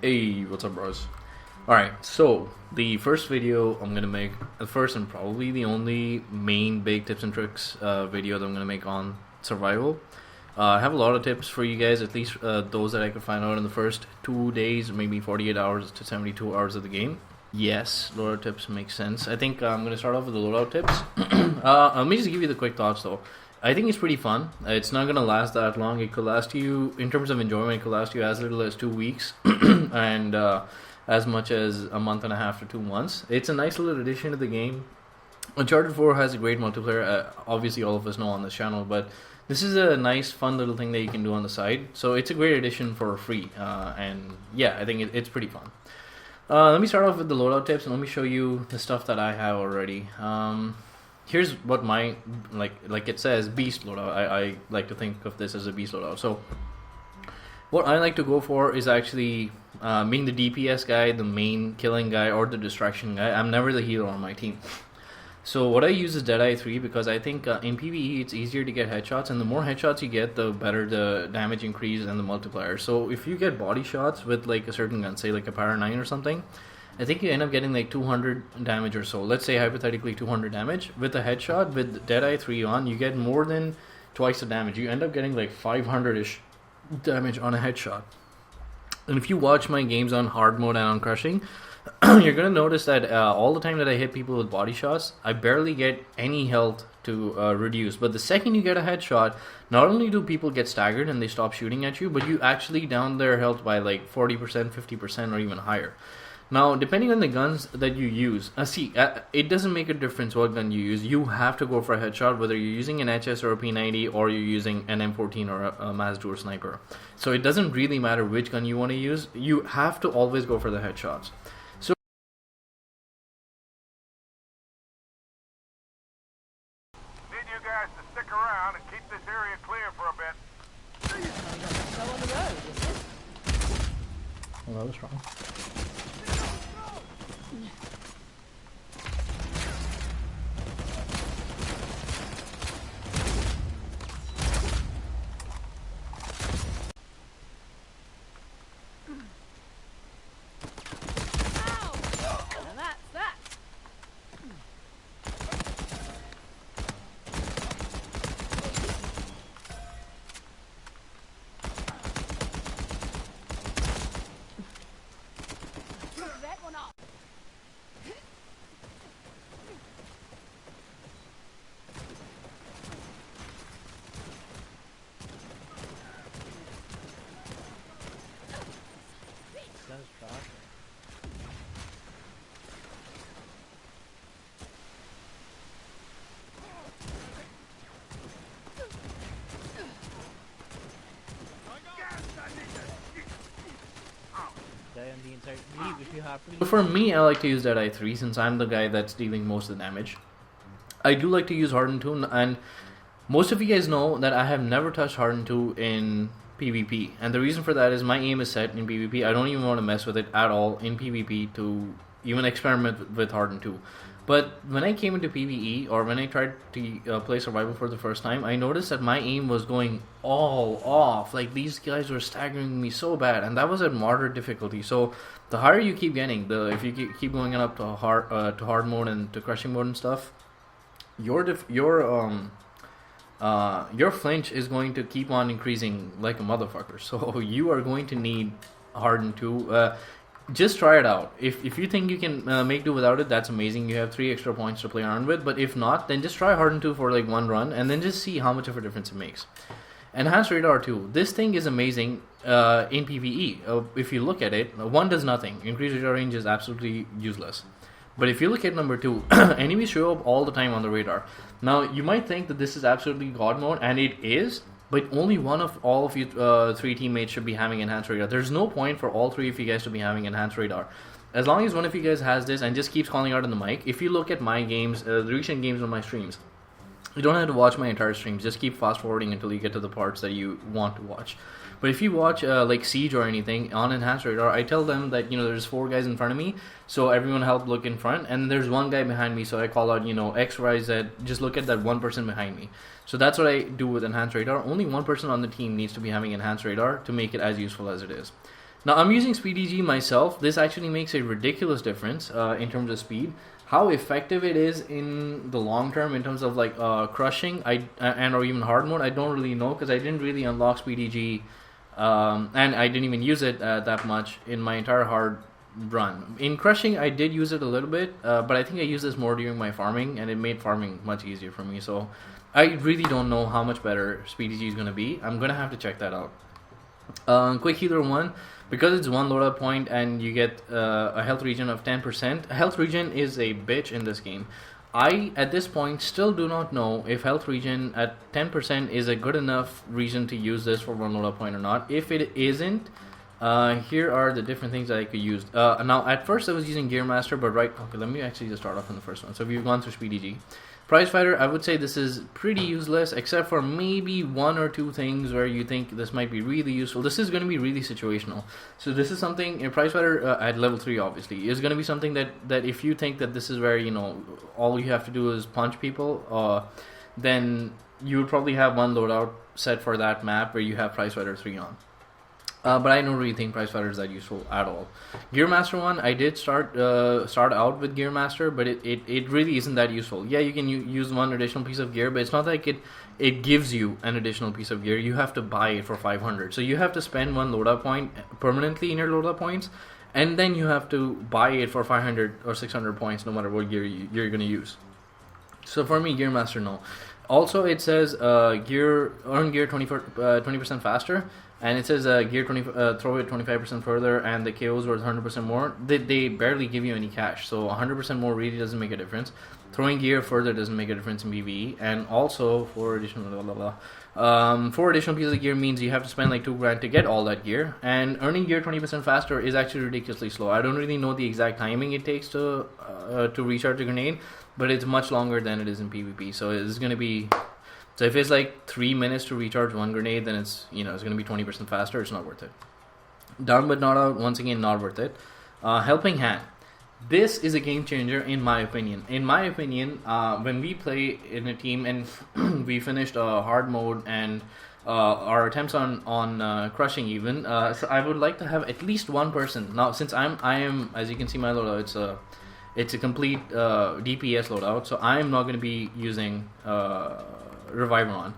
Hey, what's up, bros? Alright, so the first video I'm gonna make, the first and probably the only main big tips and tricks video that I'm gonna make on survival. I have a lot of tips for you guys, at least those that I could find out in the first 2 days, maybe 48 hours to 72 hours of the game. Yes, loadout tips make sense. I think I'm gonna start off with the loadout tips. Let me just give you the quick thoughts though. I think it's pretty fun. It's not gonna last that long. It could last you, in terms of enjoyment, it could last you as little as 2 weeks, and as much as a month and a half to 2 months. It's a nice little addition to the game. Uncharted 4 has a great multiplayer. Obviously, all of us know on this channel, but this is a nice, fun little thing that you can do on the side. So it's a great addition for free, and yeah, I think it's pretty fun. Let me start off with the loadout tips, and let me show you the stuff that I have already. Here's what my, like it says, beast loadout. I like to think of this as a beast loadout. So what I like to go for is actually being the DPS guy, the main killing guy, or the distraction guy. I'm never the healer on my team. So what I use is Deadeye 3 because I think in PvE it's easier to get headshots, and the more headshots you get, the better the damage increase and the multiplier. So if you get body shots with like a certain gun, say like a Para 9 or something, I think you end up getting like 200 damage or so. Let's say hypothetically 200 damage. With a headshot with Deadeye 3 on, you get more than twice the damage. You end up getting like 500-ish damage on a headshot. And if you watch my games on hard mode and on crushing, you're gonna notice that all the time that I hit people with body shots, I barely get any health to reduce. But the second you get a headshot, not only do people get staggered and they stop shooting at you, but you actually down their health by like 40%, 50%, or even higher. Now, depending on the guns that you use, it doesn't make a difference what gun you use. You have to go for a headshot, whether you're using an HS or a P90, or you're using an M14 or a Mazda sniper. So it doesn't really matter which gun you want to use. You have to always go for the headshots. So need you guys to stick around and keep this area clear for a bit. Go on the road, is it? well, that was wrong. Now that's that. Pick that one up. So for me, I like to use Deadeye 3 since I'm the guy that's dealing most of the damage. I do like to use Hardened 2, and most of you guys know that I have never touched Hardened 2 in PvP. And the reason for that is my aim is set in PvP. I don't even want to mess with it at all in PvP to even experiment with Hardened 2. But when I came into PvE, or when I tried to play survival for the first time, I noticed that my aim was going all off. Like, these guys were staggering me so bad, and that was at moderate difficulty. So the higher you keep getting, if you keep going up to hard mode and to crushing mode and stuff, your flinch is going to keep on increasing like a motherfucker. So you are going to need Hardened 2. Just try it out. If you think you can make do without it, that's amazing. You have 3 extra points to play around with. But if not, then just try Hardened 2 for like one run, and then just see how much of a difference it makes. Enhanced Radar 2. This thing is amazing in PvE. If you look at it, 1 does nothing. Increased radar range is absolutely useless. But if you look at number 2, enemies show up all the time on the radar. Now, you might think that this is absolutely God mode, and it is. But only one of all of you 3 teammates should be having Enhanced Radar. There's no point for all 3 of you guys to be having Enhanced Radar. As long as one of you guys has this and just keeps calling out on the mic, if you look at my games, the recent games on my streams, you don't have to watch my entire streams. Just keep fast forwarding until you get to the parts that you want to watch. But if you watch like Siege or anything on Enhanced Radar, I tell them that, there's 4 guys in front of me, so everyone help look in front, and there's 1 guy behind me, so I call out, X, Y, Z, just look at that 1 person behind me. So that's what I do with Enhanced Radar. Only 1 person on the team needs to be having Enhanced Radar to make it as useful as it is. Now I'm using SpeedyG myself. This actually makes a ridiculous difference in terms of speed. How effective it is in the long term in terms of like crushing and or even hard mode, I don't really know because I didn't really unlock SpeedyG, and I didn't even use it that much in my entire hard run. In crushing, I did use it a little bit, but I think I used this more during my farming, and it made farming much easier for me. So I really don't know how much better SpeedyG is going to be. I'm going to have to check that out. Quick Healer 1, because it's one loadout point and you get a health regen of 10%. Health regen is a bitch in this game. I, at this point, still do not know if health regen at 10% is a good enough reason to use this for one loadout point or not. If it isn't, here are the different things that I could use. Now, at first I was using Gearmaster, but okay, let me actually just start off on the first one. So we've gone through SpeedyG. Prize Fighter, I would say this is pretty useless, except for maybe one or two things where you think this might be really useful. This is going to be really situational. So this is something, in Prize Fighter at level 3 obviously, is going to be something that if you think that this is where, you know, all you have to do is punch people, then you would probably have one loadout set for that map where you have Prize Fighter 3 on. But I don't really think Prize Fighter is that useful at all. Gearmaster 1, I did start out with Gearmaster, but it really isn't that useful. Yeah, you can use one additional piece of gear, but it's not like it gives you an additional piece of gear. You have to buy it for 500. So you have to spend one loadout point permanently in your loadout points, and then you have to buy it for 500 or 600 points no matter what gear you're going to use. So for me, Gearmaster, no. Also, it says earn gear 20% faster. And it says gear throw it 25% further, and the KOs worth 100% more. They barely give you any cash, so 100% more really doesn't make a difference. Throwing gear further doesn't make a difference in PvE, and also 4 additional pieces of gear means you have to spend like $2,000 to get all that gear. And earning gear 20% faster is actually ridiculously slow. I don't really know the exact timing it takes to recharge a grenade, but it's much longer than it is in PvP. So it's going to be. So if it's like 3 minutes to recharge one grenade, then it's going to be 20% faster. It's not worth it. Down but not out. Once again, not worth it. Helping Hand. This is a game changer in my opinion. In my opinion, when we play in a team and we finished hard mode and our attempts on crushing even, so I would like to have at least one person. Now, since I am, as you can see, my loadout, it's a complete DPS loadout, so I am not going to be using Reviver on.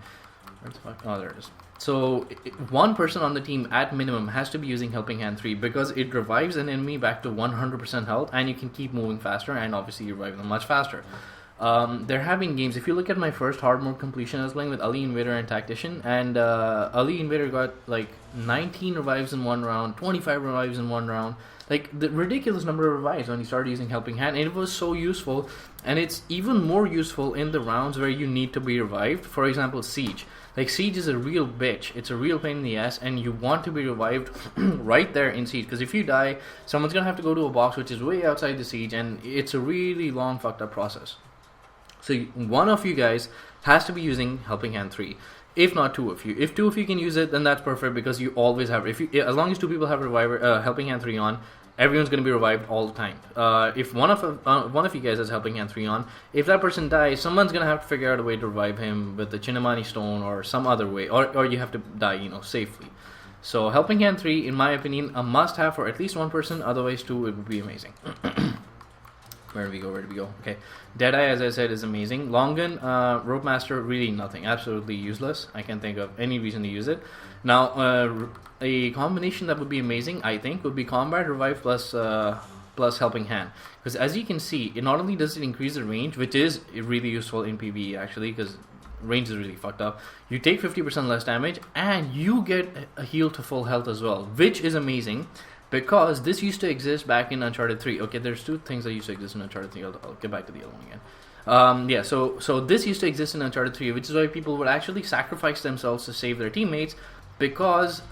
Where the fuck? Oh, there it is. So one person on the team at minimum has to be using Helping Hand 3 because it revives an enemy back to 100% health, and you can keep moving faster, and obviously you revive them much faster. There have been games, if you look at my first hard mode completion, I was playing with Ali Invader and Tactician, and Ali Invader got like 19 revives in one round, 25 revives in one round, like the ridiculous number of revives when he started using Helping Hand, and it was so useful. And it's even more useful in the rounds where you need to be revived. For example, Siege. Like, Siege is a real bitch. It's a real pain in the ass, and you want to be revived right there in Siege. Because if you die, someone's going to have to go to a box which is way outside the Siege, and it's a really long, fucked up process. So one of you guys has to be using Helping Hand 3. If not two of you. If two of you can use it, then that's perfect because you always have. As long as two people have Reviver, Helping Hand 3 on, everyone's going to be revived all the time. If one of you guys has Helping Hand 3 on, if that person dies, someone's going to have to figure out a way to revive him with the Chinamani Stone or some other way, or you have to die, safely. So Helping Hand 3, in my opinion, a must-have for at least one person. Otherwise, two, it would be amazing. Where do we go? Okay. Deadeye, as I said, is amazing. Long Gun, Rope Master, really nothing. Absolutely useless. I can't think of any reason to use it. Now, a combination that would be amazing, I think, would be Combat Revive plus Helping Hand. Because as you can see, it not only does it increase the range, which is really useful in PvE actually, because range is really fucked up. You take 50% less damage, and you get a heal to full health as well, which is amazing. Because this used to exist back in Uncharted 3. Okay, there's two things that used to exist in Uncharted 3. I'll get back to the other one again. So this used to exist in Uncharted 3, which is why people would actually sacrifice themselves to save their teammates, because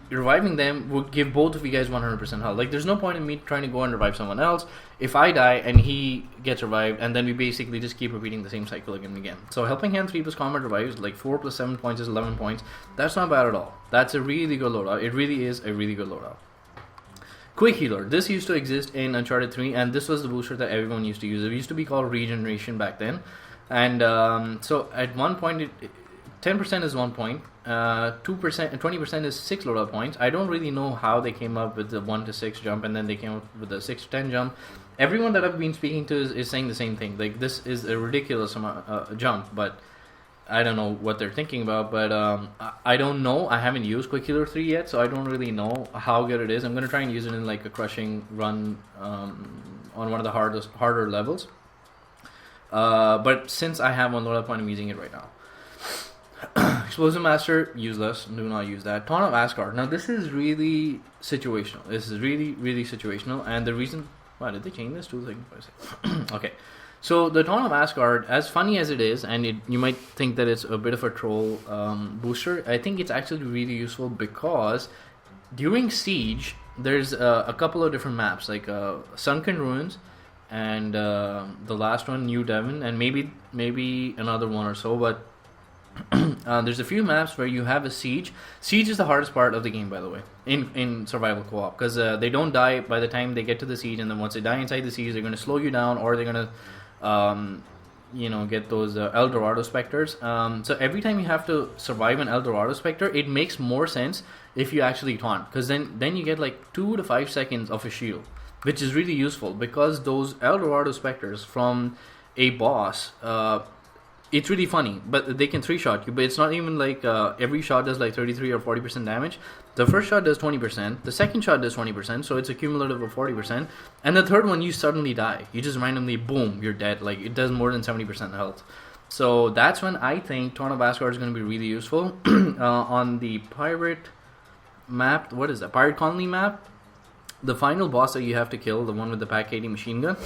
reviving them would give both of you guys 100% health. Like, there's no point in me trying to go and revive someone else if I die and he gets revived, and then we basically just keep repeating the same cycle again and again. So Helping Hand 3 plus Combat Revives, like 4 plus 7 points is 11 points. That's not bad at all. That's a really good loadout. It really is a really good loadout. Quick Healer. This used to exist in Uncharted 3, and this was the booster that everyone used to use. It used to be called Regeneration back then. And so at one point, 10% is 1 point, 2% and 20% is 6 loadout points. I don't really know how they came up with the 1 to 6 jump, and then they came up with the 6 to 10 jump. Everyone that I've been speaking to is saying the same thing. Like, this is a ridiculous amount jump, but I don't know what they're thinking about. But I don't know. I haven't used Quick Healer 3 yet, so I don't really know how good it is. I'm gonna try and use it in like a crushing run on one of the harder levels. But since I have 1 loadout point, I'm using it right now. Explosive Master, useless. Do not use that. Taunt of Asgard. Now this is really situational. This is really situational, and the reason. Why did they change this to like? Okay, so the Taunt of Asgard, as funny as it is, and you might think that it's a bit of a troll booster, I think it's actually really useful because during Siege, there's a couple of different maps, like Sunken Ruins, and the last one, New Devon, and maybe another one or so, but there's a few maps where you have a siege. Siege is the hardest part of the game, by the way, in survival co-op, because they don't die by the time they get to the siege, and then once they die inside the siege, they're going to slow you down, or they're going to get those El Dorado Spectres. So every time you have to survive an El Dorado Spectre, it makes more sense if you actually taunt, because then you get like 2 to 5 seconds of a shield, which is really useful, because those El Dorado Spectres from a boss, it's really funny, but they can 3-shot you, but it's not even like every shot does like 33 or 40% damage. The first shot does 20%, the second shot does 20%, so it's a cumulative of 40%, and the third one you suddenly die. You just randomly, boom, you're dead. Like, it does more than 70% health. So that's when I think Taunt of Asgard is going to be really useful. On the pirate map, what is that? Pirate Colony map, the final boss that you have to kill, the one with the Pac-80 machine gun,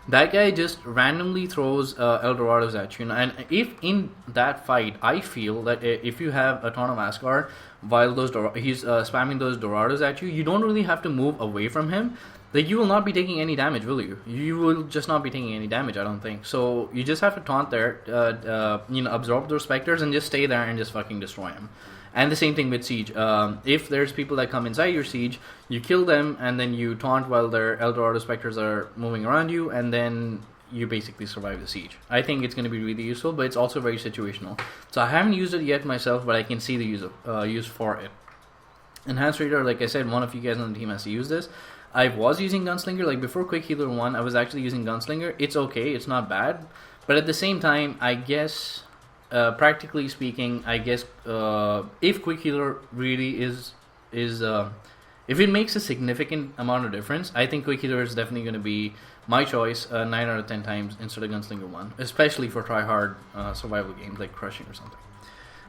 that guy just randomly throws El Dorados at you. And if in that fight, I feel that if you have a Taunt of Asgard, while he's spamming those Dorados at you, you don't really have to move away from him. Like, you will not be taking any damage, will you? You will just not be taking any damage, I don't think. So you just have to taunt there, absorb those specters, and just stay there and just fucking destroy him. And the same thing with Siege. If there's people that come inside your Siege, you kill them, and then you taunt while their El Dorado Spectres are moving around you, and then you basically survive the Siege. I think it's going to be really useful, but it's also very situational. So I haven't used it yet myself, but I can see the use for it. Enhanced Radar, like I said, one of you guys on the team has to use this. I was using Gunslinger, like before Quick Healer 1, I was actually using Gunslinger. It's okay, it's not bad, but at the same time, I guess... practically speaking, I guess if Quick Healer really is if it makes a significant amount of difference, I think Quick Healer is definitely going to be my choice 9 out of 10 times instead of Gunslinger 1, especially for try-hard survival games like Crushing or something.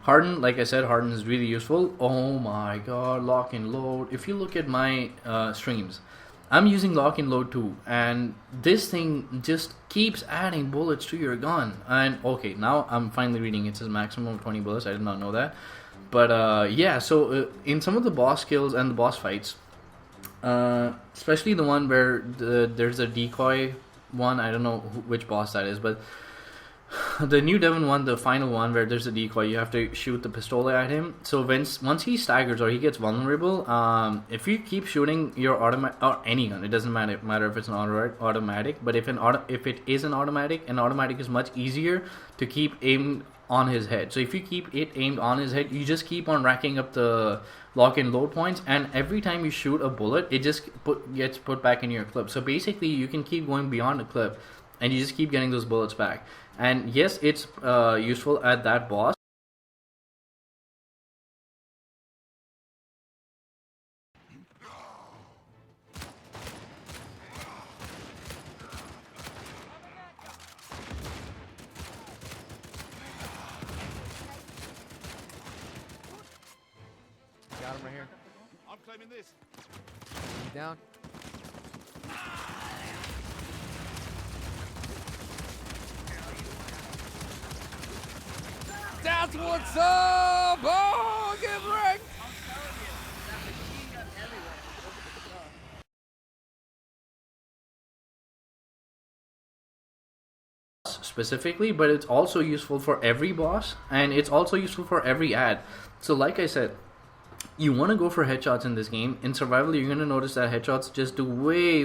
Harden, like I said, Harden is really useful. Oh my god, Lock and Load. If you look at my streams, I'm using Lock and Load too, and this thing just keeps adding bullets to your gun. And okay, now I'm finally reading it says maximum of 20 bullets. I did not know that. But yeah, so in some of the boss kills and the boss fights, especially the one where there's a decoy one, I don't know which boss that is, but the New Devon one, the final one where there's a decoy, you have to shoot the pistol at him. So once he staggers or he gets vulnerable, if you keep shooting your automatic or any gun, it doesn't matter if it's an automatic, but if it is an automatic is much easier to keep aimed on his head. So if you keep it aimed on his head, you just keep on racking up the lock and load points, and every time you shoot a bullet, it just gets put back in your clip. So basically, you can keep going beyond the clip, and you just keep getting those bullets back. And yes, it's useful at that boss. Got him right here. I'm claiming this. He's down. That's what's up! Oh, get wrecked! Specifically, but it's also useful for every boss, and it's also useful for every ad. So like I said, you want to go for headshots in this game. In survival, you're going to notice that headshots just do way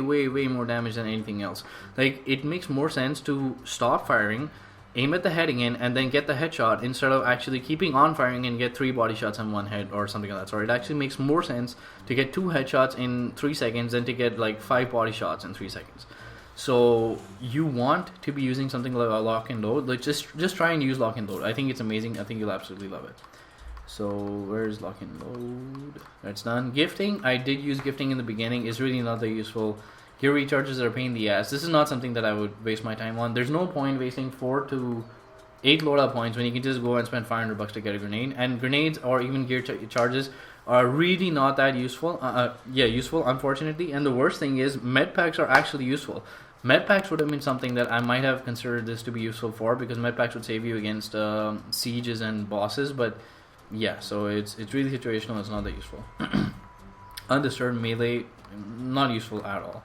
more damage than anything else. Like, it makes more sense to stop firing, aim at the head again, and then get the headshot instead of actually keeping on firing and get 3 body shots on one head or something like that. So it actually makes more sense to get 2 headshots in 3 seconds than to get like 5 body shots in 3 seconds. So you want to be using something like a lock and load. Like just try and use lock and load. I think it's amazing. I think you'll absolutely love it. So where's lock and load? That's done. Gifting, I did use gifting in the beginning. It's really not that useful. Gear recharges are a pain in the ass. This is not something that I would waste my time on. There's no point wasting 4 to 8 loadout points when you can just go and spend $500 to get a grenade. And grenades or even gear charges are really not that useful. Useful, unfortunately. And the worst thing is, med packs are actually useful. Med packs would have been something that I might have considered this to be useful for, because med packs would save you against sieges and bosses. But yeah, so it's really situational. It's not that useful. Undisturbed melee, not useful at all.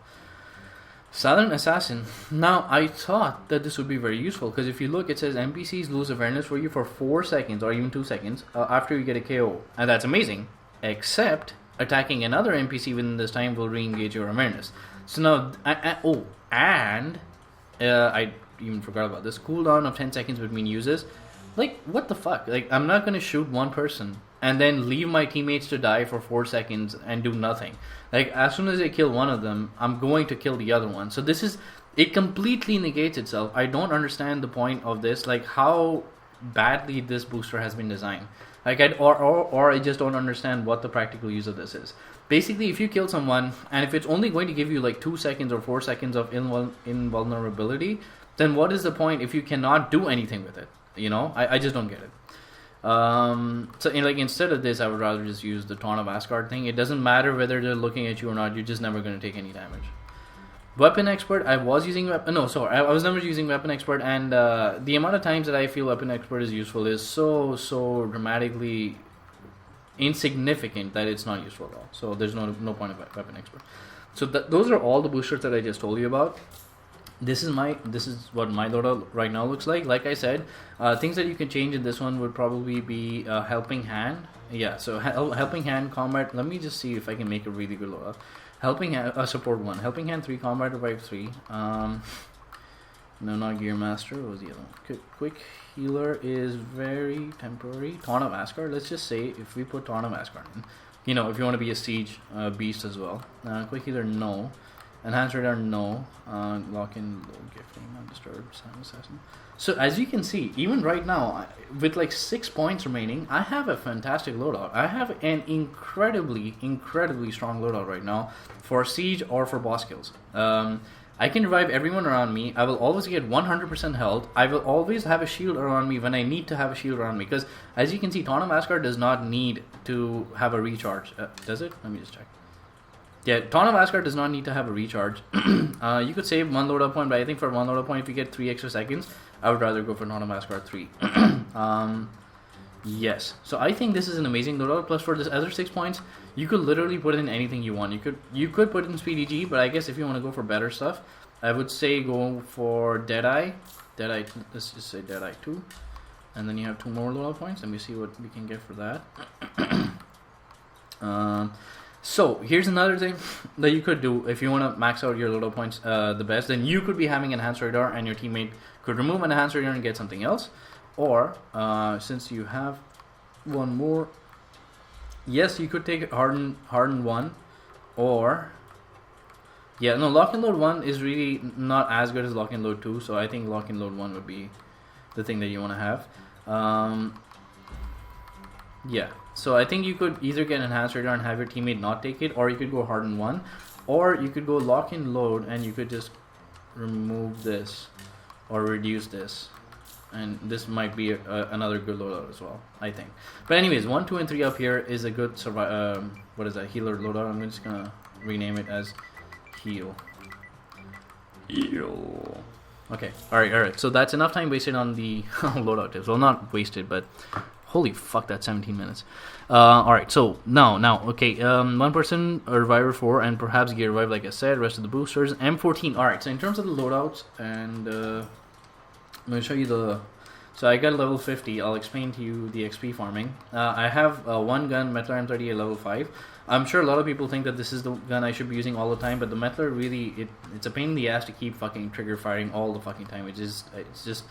Silent Assassin. Now, I thought that this would be very useful, because if you look, it says NPCs lose awareness for you for 4 seconds or even 2 seconds after you get a KO. And that's amazing, except attacking another NPC within this time will re-engage your awareness. So now, I even forgot about this. Cooldown of 10 seconds between uses. Like, what the fuck? Like, I'm not going to shoot one person and then leave my teammates to die for 4 seconds and do nothing. Like, as soon as I kill one of them, I'm going to kill the other one. So it completely negates itself. I don't understand the point of this, like how badly this booster has been designed. Like, or I just don't understand what the practical use of this is. Basically, if you kill someone, and if it's only going to give you like 2 seconds or 4 seconds of invulnerability, then what is the point if you cannot do anything with it? You know, I just don't get it. So instead of this, I would rather just use the Taunt of Asgard thing. It doesn't matter whether they're looking at you or not. You're just never going to take any damage. Weapon Expert, I was never using Weapon Expert, and the amount of times that I feel Weapon Expert is useful is so dramatically insignificant that it's not useful at all. So there's no point of Weapon Expert. So those are all the boosters that I just told you about. This is what my loadout right now looks like. Like I said, things that you can change in this one would probably be Helping Hand. Yeah, so Helping Hand, Combat. Let me just see if I can make a really good loadout. Helping Hand, Support 1. Helping Hand 3, Combat Revive 3. No, not Gear Master. What was the other one? Quick Healer is very temporary. Taunt of Asgard. Let's just say if we put Taunt of Asgard in. You know, if you want to be a Siege beast as well. Quick Healer, no. Enhanced Radar, no. Lock-in, low gifting, undisturbed, Silent Assassin. So as you can see, even right now, with like 6 points remaining, I have a fantastic loadout. I have an incredibly strong loadout right now for Siege or for boss kills. I can revive everyone around me. I will always get 100% health. I will always have a shield around me when I need to have a shield around me. Because as you can see, Taunt of Asgard does not need to have a recharge. Does it? Let me just check. Yeah, Taunt of Asgard does not need to have a recharge. You could save 1 loadout point, but I think for 1 loadout point, if you get 3 extra seconds, I would rather go for Taunt of Asgard 3. Yes, so I think this is an amazing loadout. Plus, for this other 6 points, you could literally put in anything you want. You could put in Speedy G, but I guess if you want to go for better stuff, I would say go for Deadeye. Deadeye, let's just say Deadeye 2. And then you have 2 more loadout points. Let me see what we can get for that. So here's another thing that you could do if you want to max out your loadout points the best. Then you could be having Enhanced Radar, and your teammate could remove Enhanced Radar and get something else. Or since you have one more, yes, you could take Harden 1, or Lock and Load 1 is really not as good as Lock and Load 2. So I think Lock and Load 1 would be the thing that you want to have. Yeah, so I think you could either get Enhanced Radar and have your teammate not take it, or you could go Harden 1, or you could go Lock and Load and you could just remove this or reduce this, and this might be another good loadout as well, I think. But anyways, 1, 2, and 3 up here is a good what is that, healer loadout. I'm just gonna rename it as Heal. Okay, alright, so that's enough time wasted on the loadout tips. Well, not wasted, but holy fuck, that's 17 minutes. Alright, so now, okay, 1 person, a Reviver 4, and perhaps Gear Revive, like I said, rest of the boosters, M14. Alright, so in terms of the loadouts, and I'm going to show you so I got level 50, I'll explain to you the XP farming. I have 1 gun, Metler M38 level 5. I'm sure a lot of people think that this is the gun I should be using all the time, but the Metler really, it's a pain in the ass to keep fucking trigger firing all the fucking time. It's just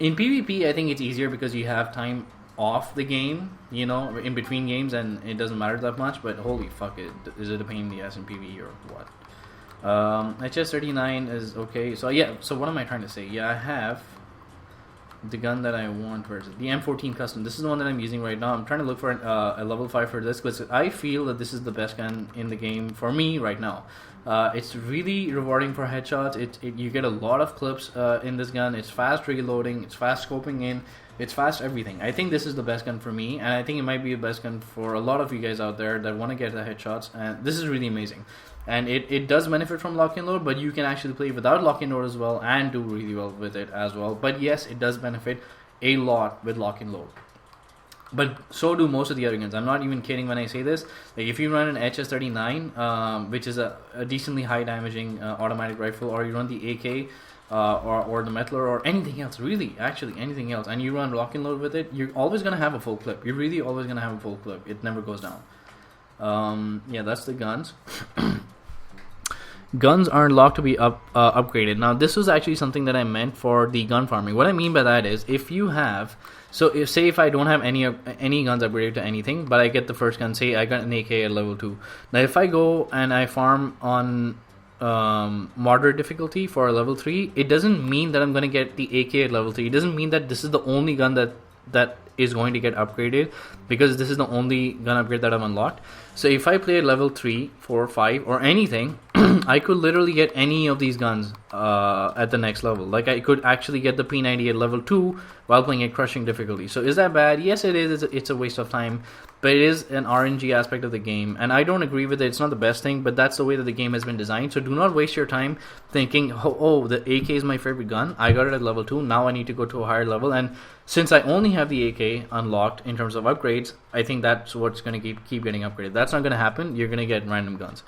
In PvP, I think it's easier because you have time off the game, you know, in between games, and it doesn't matter that much. But holy fuck, is it a pain in the ass in PvE or what? HS39 is okay. So yeah, so what am I trying to say? Yeah, I have the gun that I want. Where is it? The M14 Custom. This is the one that I'm using right now. I'm trying to look for a level 5 for this because I feel that this is the best gun in the game for me right now. It's really rewarding for headshots. You get a lot of clips in this gun. It's fast reloading. It's fast scoping in. It's fast everything. I think this is the best gun for me, and I think it might be the best gun for a lot of you guys out there that want to get the headshots. And this is really amazing. And it does benefit from lock and load, but you can actually play without lock and load as well and do really well with it as well. But yes, it does benefit a lot with lock and load. But so do most of the other guns. I'm not even kidding when I say this. Like if you run an HS39, which is a decently high damaging automatic rifle, or you run the AK or the Metler or anything else, really, actually anything else, and you run lock and load with it, you're always going to have a full clip. You're really always going to have a full clip. It never goes down. Yeah, that's the guns. Guns aren't locked to be upgraded. Now, this was actually something that I meant for the gun farming. What I mean by that is, if you have, so if I don't have any guns upgraded to anything, but I get the first gun, say I got an AK at level 2. Now, if I go and I farm on moderate difficulty for a level 3, it doesn't mean that I'm going to get the AK at level 3. It doesn't mean that this is the only gun that is going to get upgraded, because this is the only gun upgrade that I've unlocked. So if I play at level 3, 4, 5 or anything, I could literally get any of these guns at the next level. Like I could actually get the P90 at level 2 while playing at crushing difficulty. So is that bad? Yes, it is. It's a waste of time, but it is an RNG aspect of the game, and I don't agree with it. It's not the best thing, but that's the way that the game has been designed. So do not waste your time thinking, oh, the AK is my favorite gun. I got it at level 2. Now I need to go to a higher level, and since I only have the AK unlocked in terms of upgrades, I think that's what's going to keep getting upgraded. That's not going to happen. You're going to get random guns.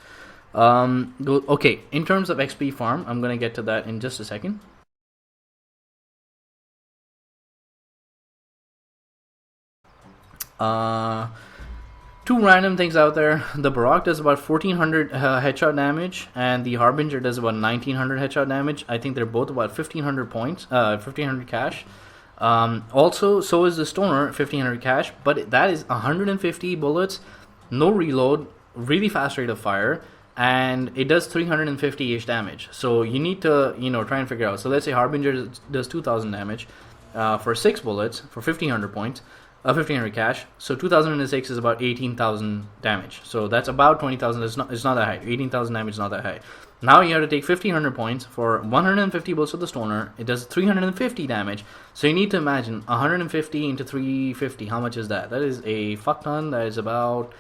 Okay, in terms of XP farm, I'm going to get to that in just a second. Two random things out there. The Barak does about 1400 headshot damage, and the Harbinger does about 1900 headshot damage. I think they're both about 1500 points, 1500 cash. Also, so is the Stoner, 1500 cash, but that is 150 bullets, no reload, really fast rate of fire, and it does 350-ish damage. So you need to, try and figure out. So let's say Harbinger does 2000 damage for 6 bullets for 1500 points, 1500 cash. So 2006 is about 18,000 damage. So that's about 20,000. It's not that high. 18,000 damage is not that high. Now you have to take 1500 points for 150 bullets of the Stoner. It does 350 damage. So you need to imagine 150 into 350. How much is that? That is a fuck ton. That is about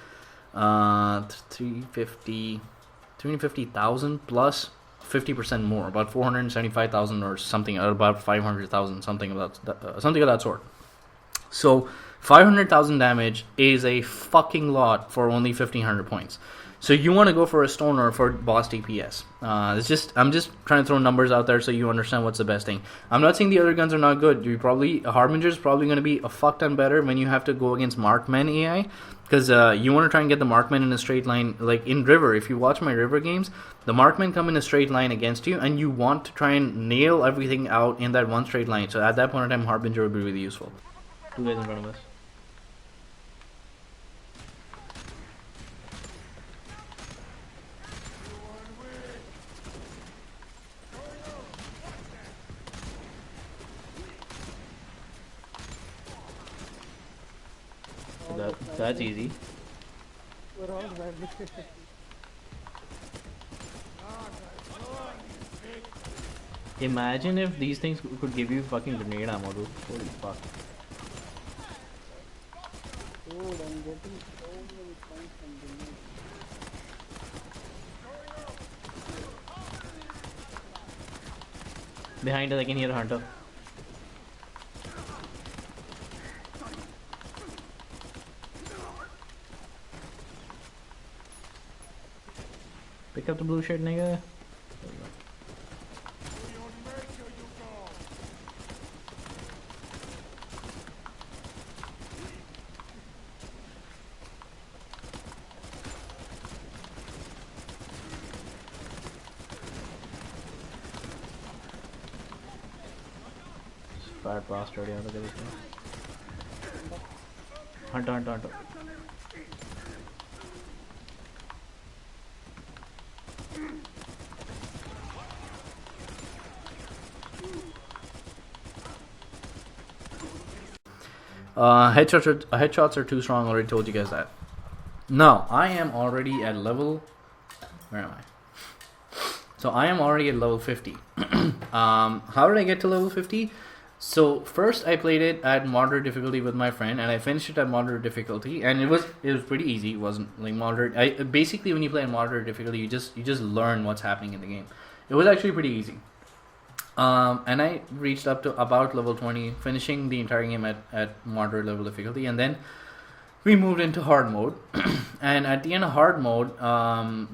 350,000 plus 50% more, about 475,000 or something, or about 500,000, something of that sort. So 500,000 damage is a fucking lot for only 1500 points. So you want to go for a Stoner for boss DPS. I'm just trying to throw numbers out there so you understand what's the best thing. I'm not saying the other guns are not good. Harbinger is probably going to be a fuck ton better when you have to go against Markman AI, because you want to try and get the Markman in a straight line. Like in River, if you watch my River games, the Markmen come in a straight line against you, and you want to try and nail everything out in that one straight line. So at that point in time, Harbinger would be really useful. Two guys in front of us. That's easy. Imagine if these things could give you fucking grenade ammo, dude. Holy fuck. Dude, I'm getting so many points from grenades. Behind us, I can hear a hunter. Pick up the blue shirt, nigga. fat bastard. Yeah, look at this guy. Hunt. Headshots are too strong. Already told you guys that. Now I am already at level. Where am I? So I am already at level 50. How did I get to level 50? So first I played it at moderate difficulty with my friend, and I finished it at moderate difficulty, and it was pretty easy. It wasn't like moderate. Basically when you play at moderate difficulty, you just learn what's happening in the game. It was actually pretty easy. And I reached up to about level 20, finishing the entire game at moderate level difficulty, and then we moved into hard mode. And at the end of hard mode,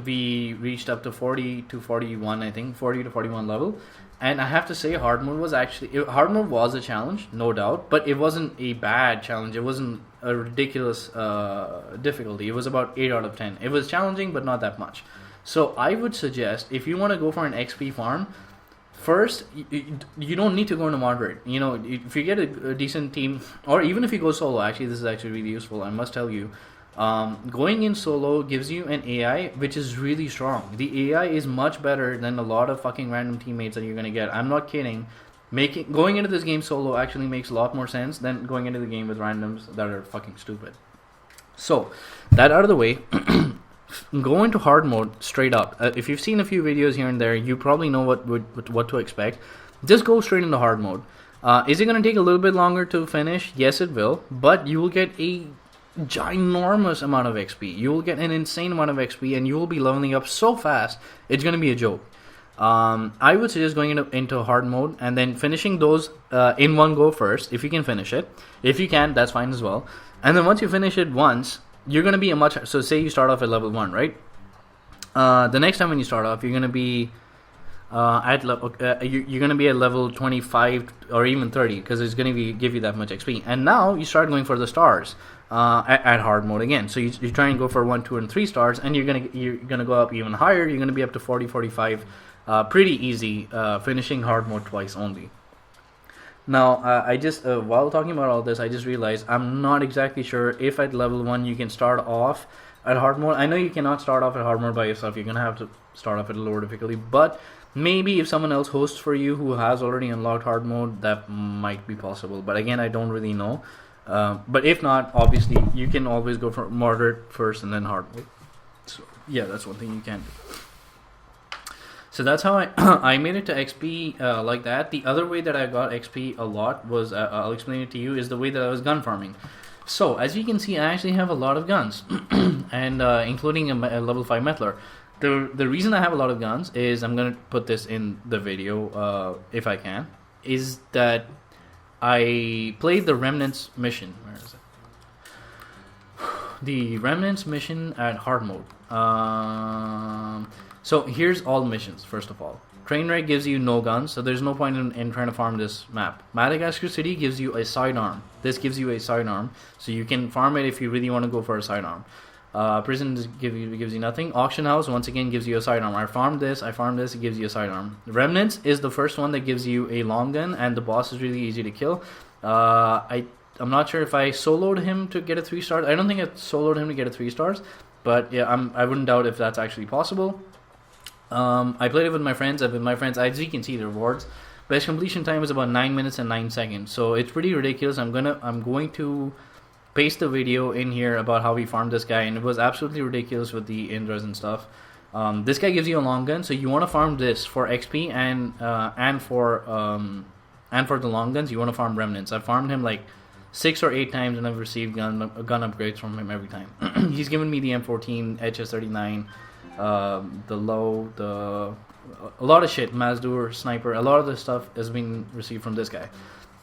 we reached up to 40 to 41, I think, 40 to 41 level. And I have to say, hard mode was a challenge, no doubt, but it wasn't a bad challenge. It wasn't a ridiculous difficulty. It was about 8 out of 10. It was challenging, but not that much. So I would suggest, if you want to go for an XP farm, first, you don't need to go into moderate. You know, if you get a decent team, or even if you go solo, actually, this is actually really useful, I must tell you. Going in solo gives you an AI which is really strong. The AI is much better than a lot of fucking random teammates that you're gonna get. I'm not kidding. Going into this game solo actually makes a lot more sense than going into the game with randoms that are fucking stupid. So, that out of the way, go into hard mode straight up. If you've seen a few videos here and there, you probably know what to expect. Just go straight into hard mode. Is it going to take a little bit longer to finish? Yes, it will. But you will get a ginormous amount of XP. You will get an insane amount of XP, and you will be leveling up so fast, it's going to be a joke. I would suggest going into hard mode and then finishing those in one go first, if you can finish it. If you can, that's fine as well. And then once you finish it once, you're going to be so say you start off at level 1, right? The next time when you start off, you're going to be you're going to be at level 25 or even 30, because it's going to give you that much XP. And now you start going for the stars at hard mode again. So you try and go for 1, 2, and 3 stars, and you're gonna go up even higher. You're going to be up to 40, 45, pretty easy, finishing hard mode twice only. Now, I just while talking about all this, I just realized I'm not exactly sure if at level 1 you can start off at hard mode. I know you cannot start off at hard mode by yourself. You're going to have to start off at a lower difficulty, but maybe if someone else hosts for you who has already unlocked hard mode, that might be possible. But again, I don't really know. But if not, obviously, you can always go for moderate first and then hard mode. So, yeah, that's one thing you can do. So that's how I made it to XP like that. The other way that I got XP a lot was, I'll explain it to you, is the way that I was gun farming. So, as you can see, I actually have a lot of guns, and including a level 5 metler. The reason I have a lot of guns is, I'm going to put this in the video if I can, is that I played the Remnants mission. Where is it? The Remnants mission at hard mode. So here's all the missions, first of all. Trainwreck gives you no guns, so there's no point in trying to farm this map. Madagascar City gives you a sidearm. This gives you a sidearm, so you can farm it if you really want to go for a sidearm. Prison gives you nothing. Auction House, once again, gives you a sidearm. I farmed this, it gives you a sidearm. Remnants is the first one that gives you a long gun, and the boss is really easy to kill. I'm not sure if I soloed him to get a 3 stars. I don't think I soloed him to get a 3 stars, but yeah, I wouldn't doubt if that's actually possible. I played it with my friends, as you can see the rewards. Best completion time is about 9 minutes and 9 seconds, so it's pretty ridiculous. I'm going to paste the video in here about how we farmed this guy, and it was absolutely ridiculous with the Indras and stuff. This guy gives you a long gun, so you want to farm this for XP and for the long guns. You want to farm Remnants. I farmed him like 6 or 8 times, and I've received gun upgrades from him every time. He's given me the M14, HS39. A lot of shit, Mazdur, Sniper, a lot of this stuff has been received from this guy.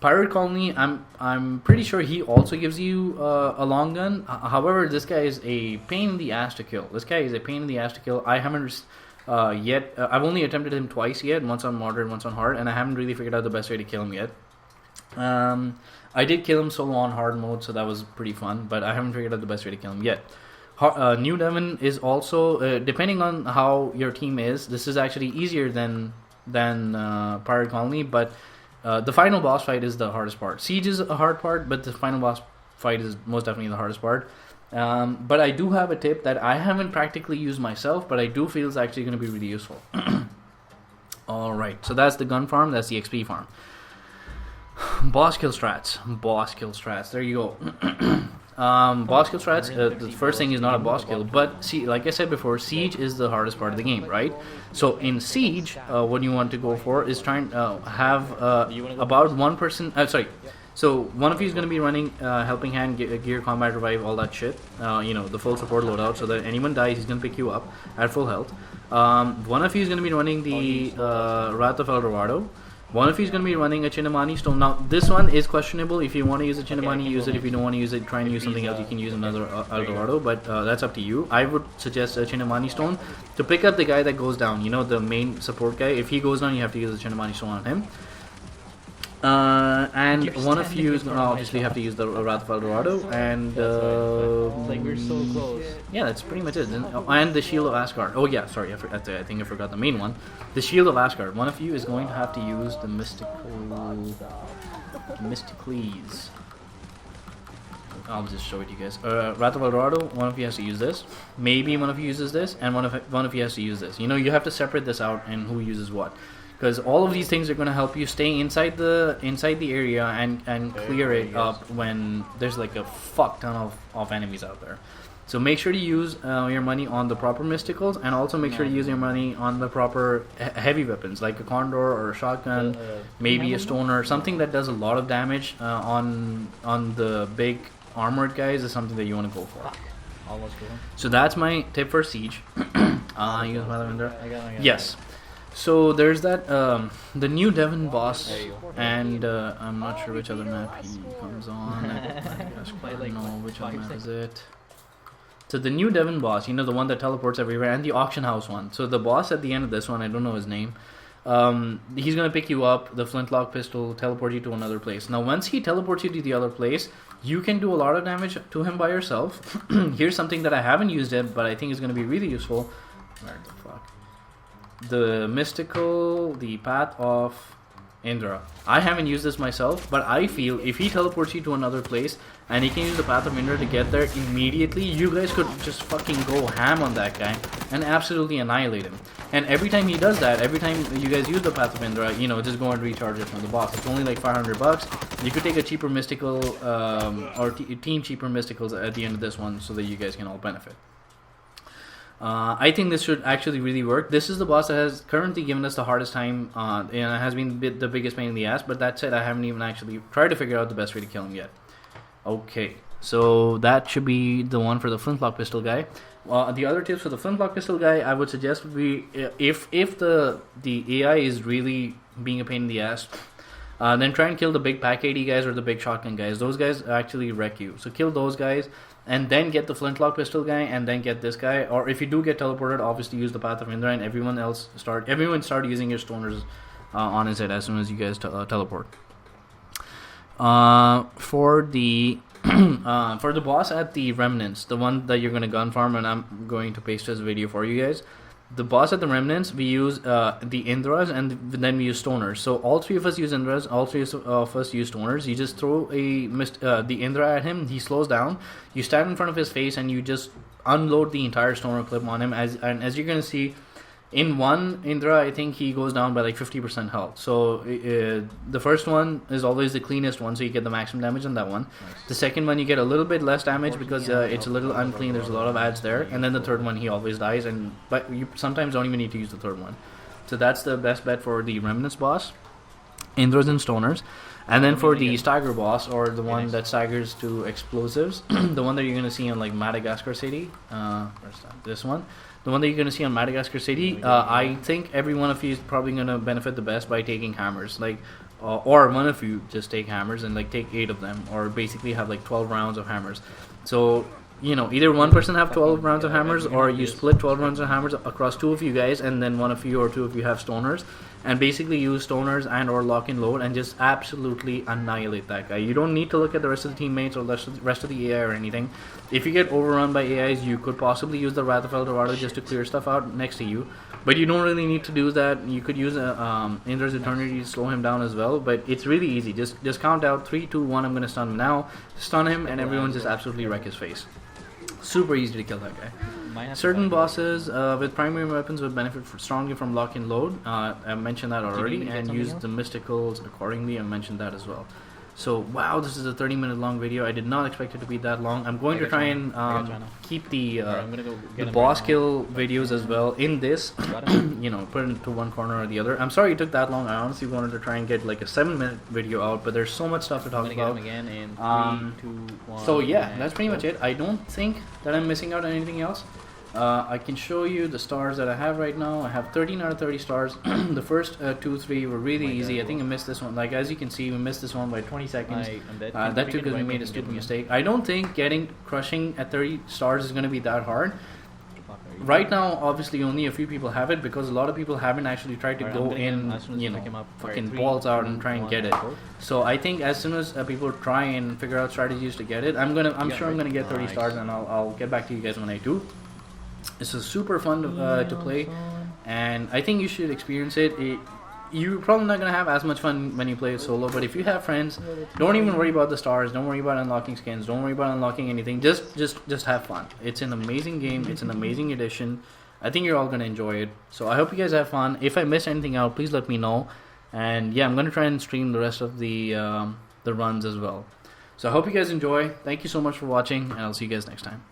Pirate Colony, I'm pretty sure he also gives you a long gun. However, this guy is a pain in the ass to kill. I haven't yet. I've only attempted him twice yet, once on moderate, once on hard, and I haven't really figured out the best way to kill him yet. I did kill him solo on hard mode, so that was pretty fun, but I haven't figured out the best way to kill him yet. New Devon is also, depending on how your team is, this is actually easier than Pirate Colony, but The final boss fight is the hardest part. Siege is a hard part, but the final boss fight is most definitely the hardest part. But I do have a tip that I haven't practically used myself, but I do feel is actually going to be really useful. Alright, so that's the gun farm, that's the XP farm. Boss kill strats. Boss kill strats, there you go. Boss kill strats, the first thing is not a boss kill, but see, like I said before, Siege is the hardest part of the game, right? So in Siege, what you want to go for is try and have about one person, so one of you is going to be running Helping Hand, Gear, Combat Revive, all that shit, you know, the full support loadout, so that anyone dies, he's going to pick you up at full health. One of you is going to be running the Wrath of El Dorado. One of you is going to be running a Chinamani Stone. Now, this one is questionable. If you want to use a Chinamani, use it. If you don't want to use it, try and use something else. You can use another El Dorado, but that's up to you. I would suggest a Chinamani Stone to pick up the guy that goes down. You know, the main support guy. If he goes down, you have to use a Chinamani Stone on him. And one of you is going to obviously have to use the Wrath of El Dorado, and like we're so close. yeah, that's pretty much it. And the Shield of Asgard. Oh yeah, sorry, I think I forgot the main one. The Shield of Asgard. One of you is going to have to use the Mysticles. I'll just show it to you guys. Wrath of El Dorado. One of you has to use this. Maybe one of you uses this, and one of you has to use this. You know, you have to separate this out and who uses what. Because all of these things are going to help you stay inside the area and clear it up when there's like a fuck ton of enemies out there. So make sure to use your money on the proper mysticals, and also make sure to use your money on the proper heavy weapons like a condor or a shotgun, maybe a stoner, something that does a lot of damage on the big armored guys is something that you want to go for. Almost cool. So that's my tip for Siege. Use Lavender. I got Yes. So there's that the new Devon boss, and I'm not sure which other map he comes on. I don't know which other map is it. So the new Devon boss, you know, the one that teleports everywhere, and the auction house one. So the boss at the end of this one, I don't know his name. He's gonna pick you up, the flintlock pistol, teleport you to another place. Now once he teleports you to the other place, you can do a lot of damage to him by yourself. Here's something that I haven't used yet, but I think is gonna be really useful. Where the fuck? The mystical, the Path of Indra. I haven't used this myself, but I feel if he teleports you to another place and he can use the Path of Indra to get there immediately, you guys could just fucking go ham on that guy and absolutely annihilate him. And every time he does that, every time you guys use the Path of Indra, you know, just go and recharge it from the boss. It's only like $500. You could take a cheaper mystical or team cheaper mysticals at the end of this one so that you guys can all benefit. I think this should actually really work. This is the boss that has currently given us the hardest time, and it has been the biggest pain in the ass, but that said, I haven't even actually tried to figure out the best way to kill him yet. Okay, so that should be the one for the flintlock pistol guy. The other tips for the flintlock pistol guy, I would suggest would be, if the AI is really being a pain in the ass, then try and kill the big pack 80 guys or the big shotgun guys. Those guys actually wreck you. So kill those guys, and then get the flintlock pistol guy, and then get this guy. Or if you do get teleported, obviously use the Path of Indra, and everyone start using your stoners on his head as soon as you guys teleport. For the boss at the Remnants, the one that you're going to gun farm, and I'm going to paste this video for you guys. The boss at the Remnants, we use the Indras, and then we use stoners. So all three of us use Indras, all three of us use stoners. You just throw the Indra at him, he slows down. You stand in front of his face, and you just unload the entire stoner clip on him. As you're going to see, in one Indra, I think he goes down by like 50% health. So the first one is always the cleanest one, so you get the maximum damage on that one. Nice. The second one, you get a little bit less damage because it's a little unclean. There's a lot of ads there. And then the third one, he always dies, but you sometimes don't even need to use the third one. So that's the best bet for the Remnants boss, Indras and stoners. And then for the stagger boss, or the one that staggers to explosives, the one that you're going to see on like Madagascar City, where's that? This one. The one that you're going to see on Madagascar City, I think every one of you is probably going to benefit the best by taking hammers. Like, or one of you just take hammers and like take 8 of them, or basically have like 12 rounds of hammers. So you know, either one person have 12 rounds of hammers, or you split 12 rounds of hammers across 2 of you guys, and then 1 of you or 2 of you have stoners, and basically use stoners and or lock and load and just absolutely annihilate that guy. You don't need to look at the rest of the teammates or the rest of the AI or anything. If you get overrun by AIs, you could possibly use the Wrath of El Dorado just to clear stuff out next to you, but you don't really need to do that. You could use Indra's Eternity to slow him down as well, but it's really easy. Just count out 3, 2, 1. I'm going to stun him now, stun him, and everyone just absolutely wreck his face. Super easy to kill that guy. Certain bosses with primary weapons would benefit strongly from lock and load. I mentioned that already, and use the mysticals accordingly. I mentioned that as well. So wow, this is a 30-minute long video. I did not expect it to be that long. I'm going to try and keep the boss kill videos as well in this. You know, put it into one corner or the other. I'm sorry it took that long. I honestly wanted to try and get like a 7-minute video out, but there's so much stuff to talk about. Again in 3, 2, 1, so yeah, that's pretty much it. I don't think that I'm missing out on anything else. I can show you the stars that I have right now. I have 13 out of 30 stars. The first 2, 3 were really easy. I think I missed this one. Like, as you can see, we missed this one by 20 seconds. That too because we made a stupid mistake. I don't think crushing at 30 stars is going to be that hard. Right now, obviously, only a few people have it because a lot of people haven't actually tried to go in, you know, fucking balls out and try and get it. So I think as soon as people try and figure out strategies to get it, I'm sure I'm gonna get 30 stars, and I'll get back to you guys when I do. This is super fun to play, and I think you should experience it. You're probably not going to have as much fun when you play it solo, but if you have friends, don't even worry about the stars, don't worry about unlocking skins, don't worry about unlocking anything, just have fun. It's an amazing game, it's an amazing addition. I think you're all going to enjoy it, so I hope you guys have fun. If I missed anything out, please let me know, and yeah, I'm going to try and stream the rest of the runs as well. So I hope you guys enjoy. Thank you so much for watching, and I'll see you guys next time.